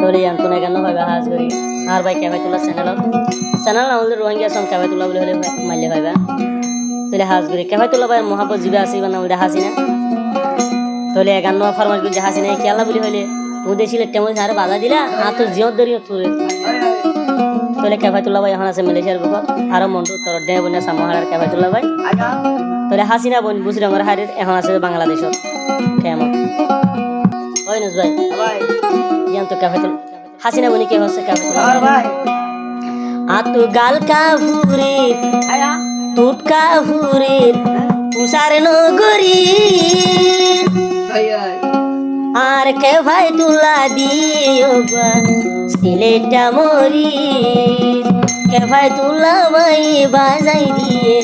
তোরে আন্তনে কেন ভাবে হাজ করি আর ভাই কেভাই তোলা চ্যানেল না হলে রোহিঙ্গা সং কেভাই তোলা বলে হলে মারলে ভাইবা তোলে হাজ করি কেভাই তোলা ভাই মহাপত জিবে আসিবা না বলে হাসি না তোলে একান্ন ফরমাস করে হাসি না খেলা বলি হইলে তুই দেখিলে তেমন আরে বাধা দিলা আর তোর জিয়ত ধরিও তোরে তোলে কেভাই তোলা ভাই এখন আছে মালয়েশিয়ার বুকত আর মন্টু তোর ডে বনে সামহারার কেভাই তোলা ভাই তোলে হাসি না বোন বুঝি রঙের হারে এখন আছে বাংলাদেশত কেমন ওই নজ ভাই ইয়ান তো কেভাই তোলা হাসিনা বনি কে হচ্ছে কেভাই তোলা ভাই আতু গাল কা ভুরে টুটকা ভুরে পুষার নগরী আর কে ভাই তুলা দিও সিলেটা মরি কে ভাই তুলা ভাই বাজাই দিয়ে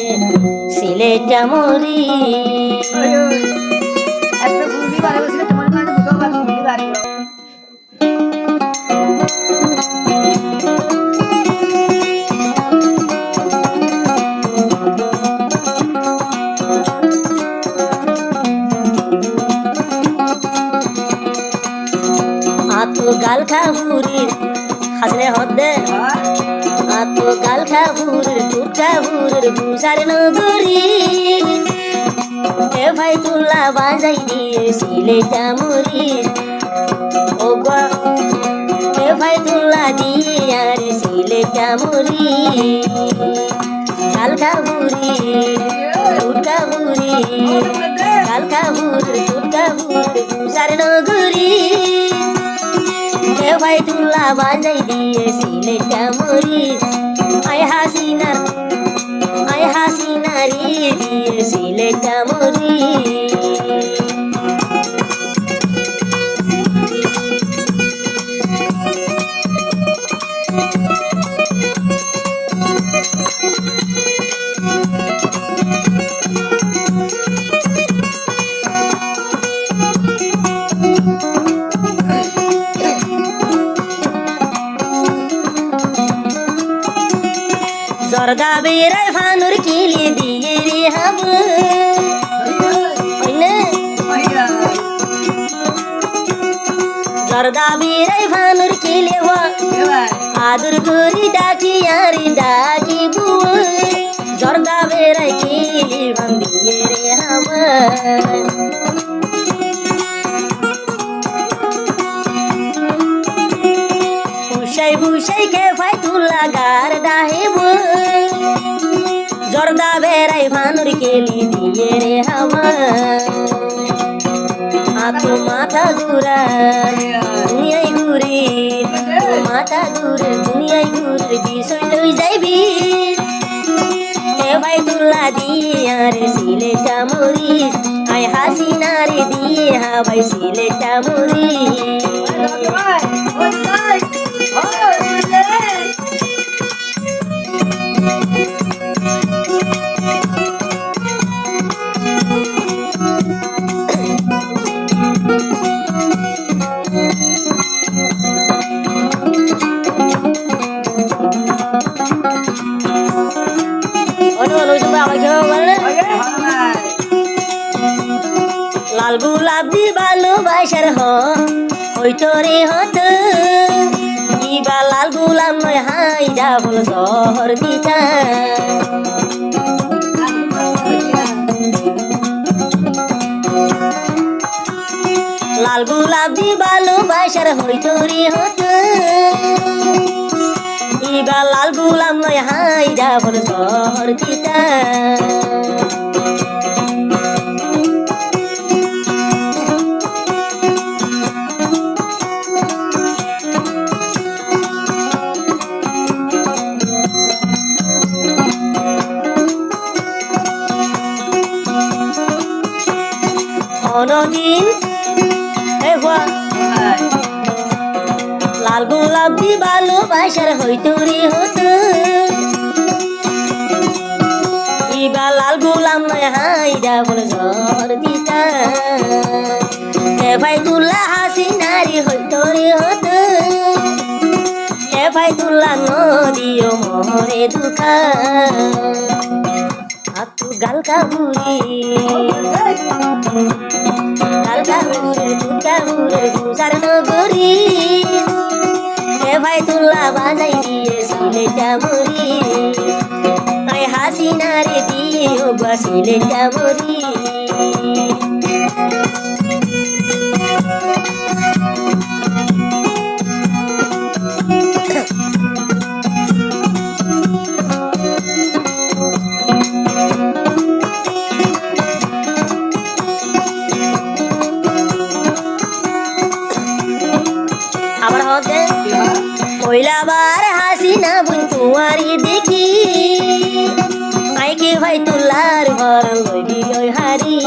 সিলেটা মরি গাল খাবুরির হাসনে হদে আতো গাল খাবুরির টুকা বুরির বুসার নগরী এ ভাই তুলা বাজাই দিয়ে সিলেটা মরি ও গো এ ভাই তুলা দিয়ে আর সিলেটা মরি গাল খাবুরির টুকা বুরির গাল খাবুরির টুকা বুরির বুসার নগরী ভাই তুলা বাজাই দিয়ে সিলেটা মরি আয় হাসিনারি দিয়ে সিলেটা মরি জর্দা বেড়ায় ফানুর কিলি দিয়ে রে হাব জর্দা বেড়ায় ফানুর কিলে আদর করি ডাকি আর ডাকি বুয় জর্দা বেড়ায় কিলি ভান দিয়ে রে হাব ভুষাই কে ভাই তুলা গার ডাহেব জর্দা বেড়াই ফানুর কেলি দিয়ে রে হাওয়া আতো মাথা দূরা দুনিয়ায় ঘুরে মাথা দূরে দুনিয়ায় ঘুরে বিষয় লই যাইবি কে ভাই তুলা দিয়ে আর সিলেটা মরিস আয় হাসিনারে দিয়ে হাবাই সিলেটা মরিস লাল গোলাপ দি ভালোবাসার হইতো রে হত ইবা লাল গোলাপ নয় হাই যাবল শহর দিতা লাল গোলাপ দি ভালোবাসার হইতো রে হত ইবা লাল গোলাপ নয় হাই যাবল শহর দিতা অনদিন লাল গোলাপ দি ভালোবাসার হইতো রে হত ইবা লাল গোলাম নয় হাই যাবল ঝড় দিতা এ ভাই তুলা হাসিনারি হইতো রে হত এ ভাই তুলা নদিও মোহরে দুখা আতু গাল কাবুরি গাল কাবুরি তুকা বুরে বুসার নগরী সিলেটা মরি আবার হতে পয়লাবার হাসিনা বুন তোমারি দেখি আইকে ভাই তুলার ভরণ লইবি ওই হারি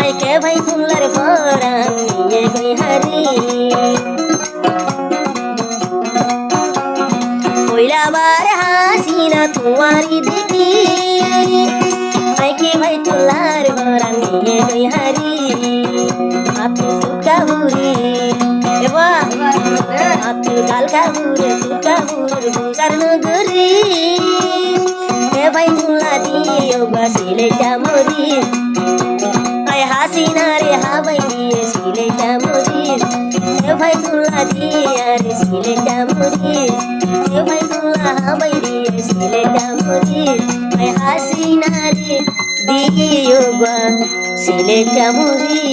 আইকে ভাই তুলার ভরণ নিয়ে গই হারি পয়লাবার হাসিনা তোমারি দেখি আইকে ভাই তুলার ভরণ নিয়ে গই হারি হাতে সুকাহুরি এবা হাতে গাল কাহুরে সুকাহুর বুকার নগরী হে ভাই তুলা দিও বাসিলেটা মরি আয় হাসিনা রে হাবাই দিয়ে সিলেটা মরি হে ভাই তুলা দিয়ে রে সিলেটা মরি হে ভাই তুলা হাবাই দিয়ে সিলেটা মরি আয় হাসিনা রে দিও বা সিলেটা মরি